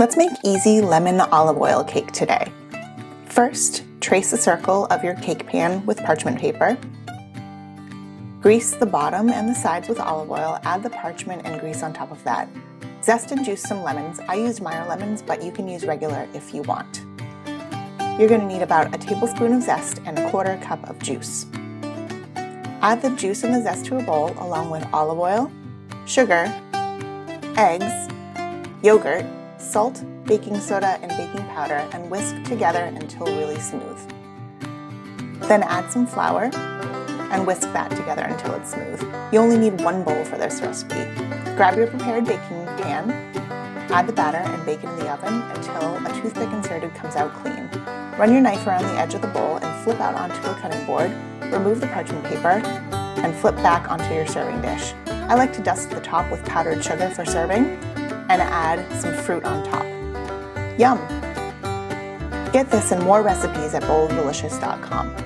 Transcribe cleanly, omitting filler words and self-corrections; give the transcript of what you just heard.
Let's make easy lemon olive oil cake today. First, trace a circle of your cake pan with parchment paper. Grease the bottom and the sides with olive oil, add the parchment and grease on top of that. Zest and juice some lemons. I used Meyer lemons, but you can use regular if you want. You're going to need about a tablespoon of zest and a quarter cup of juice. Add the juice and the zest to a bowl along with olive oil, sugar, eggs, yogurt, salt, baking soda, and baking powder, and whisk together until really smooth. Then add some flour and whisk that together until it's smooth. You only need one bowl for this recipe. Grab your prepared baking pan, add the batter, and bake it in the oven until a toothpick inserted comes out clean. Run your knife around the edge of the bowl and flip out onto a cutting board. Remove the parchment paper and flip back onto your serving dish. I like to dust the top with powdered sugar for serving and add some fruit on top. Yum! Get this and more recipes at bowlofdelicious.com.